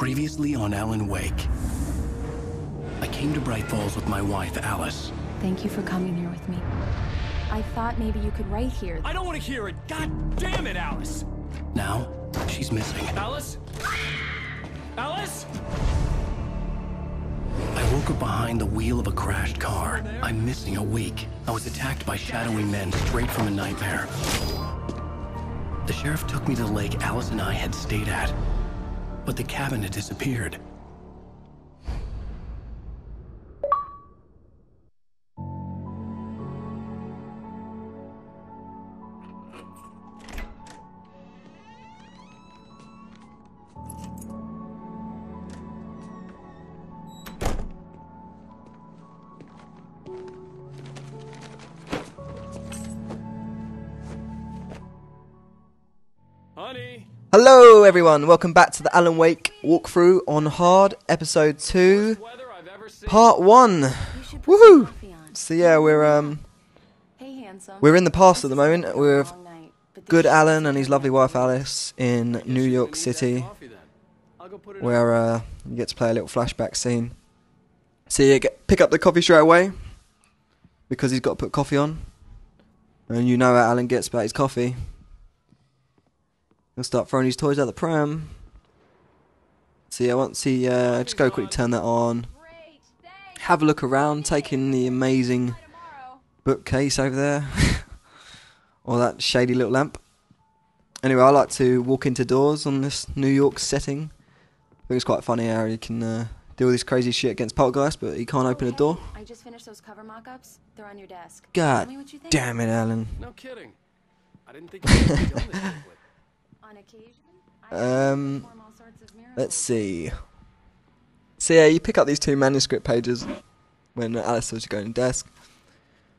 Previously on Alan Wake. I came to Bright Falls with my wife, Alice. Thank you for coming here with me. I thought maybe you could write here. I don't want to hear it! God damn it, Alice! Now, she's missing. Alice? Alice? I woke up behind the wheel of a crashed car. I'm missing a week. I was attacked by shadowy men straight from a nightmare. The sheriff took me to the lake Alice and I had stayed at, but the cabin had disappeared. Honey! Hello everyone, welcome back to the Alan Wake walkthrough on Hard, episode 2, part 1. Woohoo! So yeah, we're in the past at the moment with good Alan and his lovely wife Alice in New York City, where you get to play a little flashback scene. So you pick up the coffee straight away, because he's got to put coffee on, and you know how Alan gets about his coffee. He'll start throwing his toys out the pram. So yeah, once he just go quickly turn that on. Have a look around, take in the amazing bookcase over there. Or that shady little lamp. Anyway, I like to walk into doors on this New York setting. I think it's quite funny how you can do all this crazy shit against poltergeist, but he can't open a door. I just finished those cover mock-ups. They're on your desk. God Tell me what you think. damn it, Alan. No kidding. I didn't think you could have done this quickly. On occasion, Let's see. So yeah, you pick up these two manuscript pages when Alice tells you to go on your desk.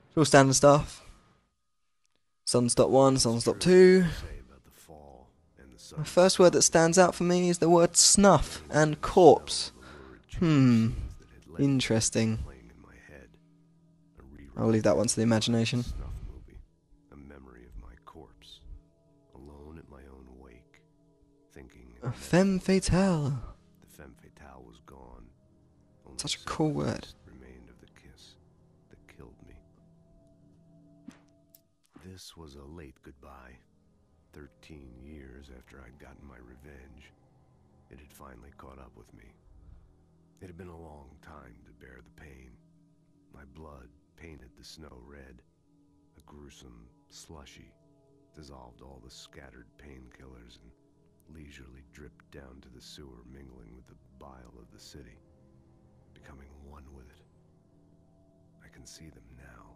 It's all standard stuff. Sunstop 1, Sunstop 2. The first word that stands out for me is the word snuff and corpse. Interesting. I'll leave that one to the imagination. A femme fatale. The femme fatale was gone. Such a cool word. Remained of the kiss that killed me. This was a late goodbye. 13 years after I'd gotten my revenge, it had finally caught up with me. It had been a long time to bear the pain. My blood painted the snow red. A gruesome slushy dissolved all the scattered painkillers and leisurely dripped down to the sewer, mingling with the bile of the city, becoming one with it. I can see them now,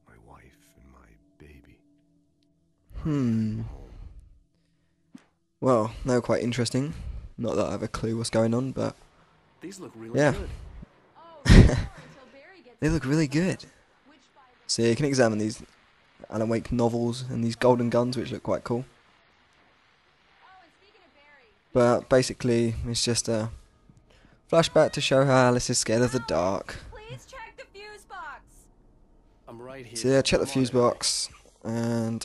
my wife and my baby. Well, they were quite interesting. Not that I have a clue what's going on, but These look really yeah. good. They look really good. So yeah, you can examine these Alan Wake novels and these golden guns, which look quite cool. But basically, it's just a flashback to show how Alice is scared of the dark. Please check the fuse box. I'm right here. So yeah, check the fuse box and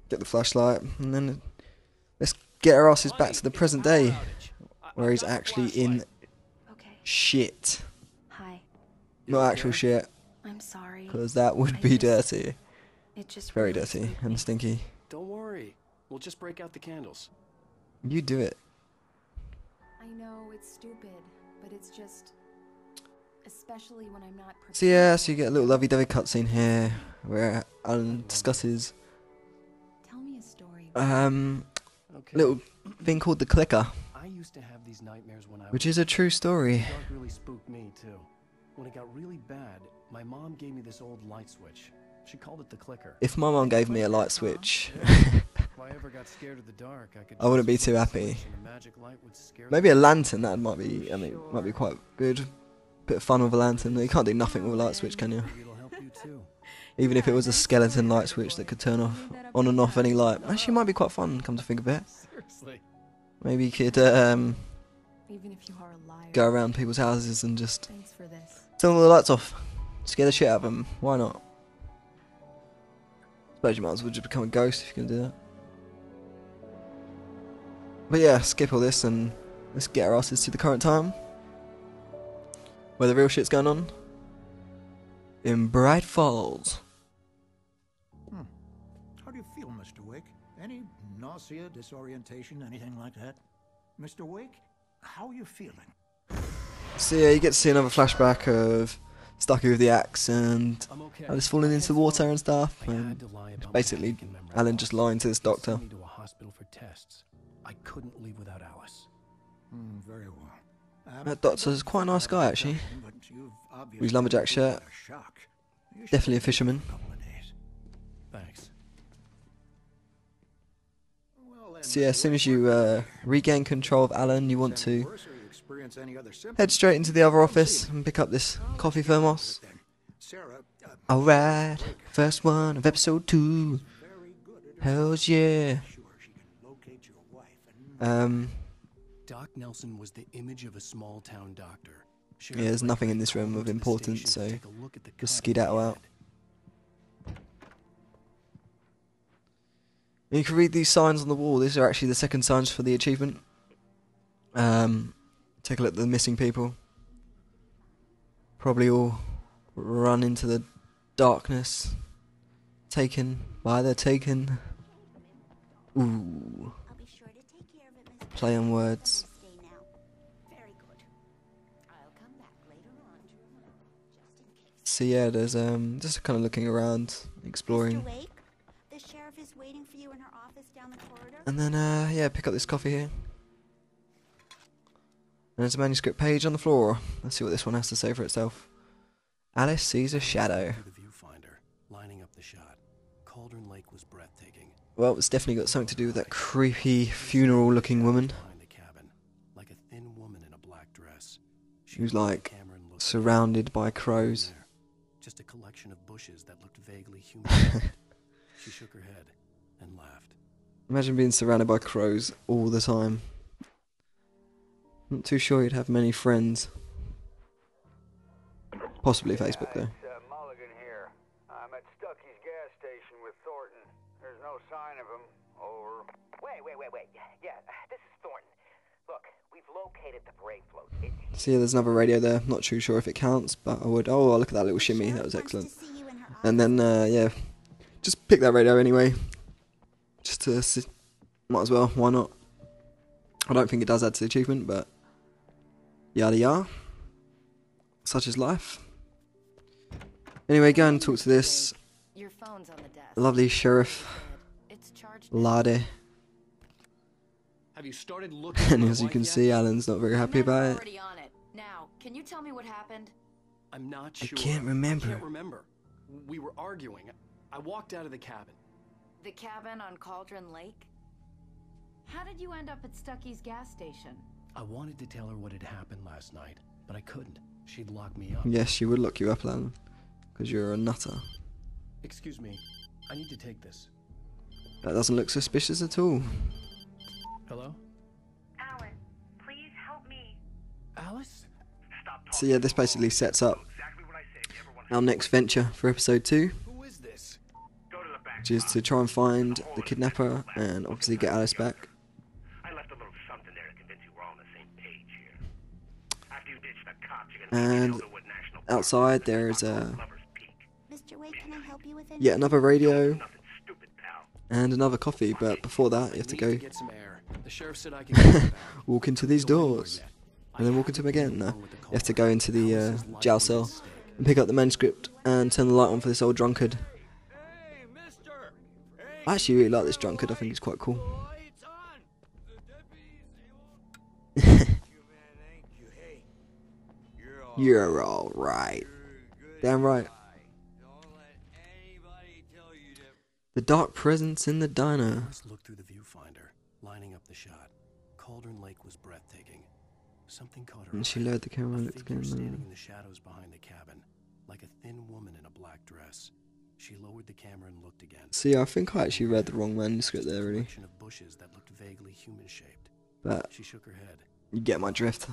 get the flashlight, and then let's get our asses back to the present day, where he's actually in shit. Hi. Not actual shit, I'm sorry. because that would be dirty. It just Very really dirty spooked me. and stinky. Don't worry. We'll just break out the candles. You do it. I know it's stupid, but it's just, especially when I'm not prepared. So yeah, so you get a little lovey-dovey cutscene here, where Alan discusses Tell me a story. Okay. little thing called the clicker, I used to have these nightmares when I which was is a true story. The dark really spooked me too. When it got really bad, my mom gave me this old light switch. She called it the clicker. If my mum gave me a light switch, If I ever got scared of the dark, I could I wouldn't be just too flip the happy. switch and the magic light would scare Maybe a the lantern, that might be, might be quite good. Bit of fun with a lantern. You can't do nothing with a light switch, can you? It'll help you too. Even if it was a skeleton light switch that could turn off, on and off any light. Actually, it might be quite fun, come to think of it. Seriously. Maybe you could Even if you are a liar. go around people's houses and just Thanks for this. turn all the lights off. Scare the shit out of them. Why not? Suppose you might as well just become a ghost if you can do that. But yeah, skip all this and Let's get our asses to the current time, where the real shit's going on. In Bright Falls. How do you feel, Mr. Wake? Any nausea, disorientation, anything like that? Mr. Wake, how are you feeling? So yeah, you get to see another flashback of Stucky with the axe and Alice falling into the water and stuff. And basically, Alan just lying to this doctor. I couldn't leave without Alice. Very well. That doctor's quite a nice guy, actually. With his lumberjack shirt. Definitely a fisherman. Thanks. So yeah, as soon as you regain control of Alan, you want to head straight into the other office and pick up this coffee thermos. Alright, first one of episode 2. Hells yeah. Doc Nelson was the image of a small town doctor. Yeah, there's nothing in this room of importance, so just skedaddle out. And you can read these signs on the wall. These are actually the second signs for the achievement. Take a look at the missing people. Probably all run into the darkness. Taken by the taken. Ooh. Play on words. So yeah, there's just kind of looking around, exploring. The sheriff is waiting for you in her office down the corridor. And then yeah, pick up this coffee here. And there's a manuscript page on the floor. Let's see what this one has to say for itself. Alice sees a shadow. The viewfinder, lining up the shot. Cauldron Lake was breathtaking. Well, it's definitely got something to do with that creepy funeral-looking woman. Behind the cabin, like a thin woman in a black dress. She was like surrounded by crows. Just a collection of bushes that looked vaguely human. She shook her head and laughed. Imagine being surrounded by crows all the time. Not too sure you'd have many friends. Possibly Facebook though. Mulligan here. I'm at Stucky's gas station with Thornton. There's no sign of him. Over. Wait. Yeah, this is Thornton. Look, we've located the brake float. See, there's another radio there. Not too sure if it counts, but I would. Oh, look at that little shimmy. That was excellent. And then, yeah, just pick that radio anyway. Just to see. Might as well. Why not? I don't think it does add to the achievement, but yada yada. Such is life. Anyway, go and talk to this Your phone's on the desk. lovely sheriff It's charged. Lade. Have you started looking? And as you can see, Alan's not very happy about it. Already on it. Now, can you tell me what happened? I'm not I sure. can't remember. I can't remember. We were arguing. I walked out of the cabin. The cabin on Cauldron Lake? How did you end up at Stucky's gas station? I wanted to tell her what had happened last night, but I couldn't. She'd lock me up. Yes, she would lock you up, Alan. Because you're a nutter. Excuse me. I need to take this. That doesn't look suspicious at all. Hello? Alan, please help me. Alice? So yeah, this basically sets up our next venture for episode 2. Who is this? Which is to try and find the kidnapper and obviously get Alice back. I left a little something there to convince you we're all on the same page here. After you ditch the cops, you're gonna And outside there is a Mr. Wake, can I help you with anything? yet another radio nothing stupid, pal. and another coffee, but before that you have to Need go get some air. The sheriff said I could get back. walk into these doors and then walk into them again. No, you have to go into the jail cell and pick up the manuscript and turn the light on for this old drunkard. I actually really like this drunkard. I think he's quite cool. You're all right. Damn right. The dark presence in the diner. Alice looked through the viewfinder, lining up the shot. Cauldron Lake was breathtaking. Something caught her And she eye. lowered the camera A and looked figure again. standing in the shadows behind the cabin, like a thin woman in a black dress. She lowered the camera and looked again. See, I think I actually read the wrong manuscript there, really. Collection of bushes that looked vaguely human-shaped. But She shook her head. you get my drift.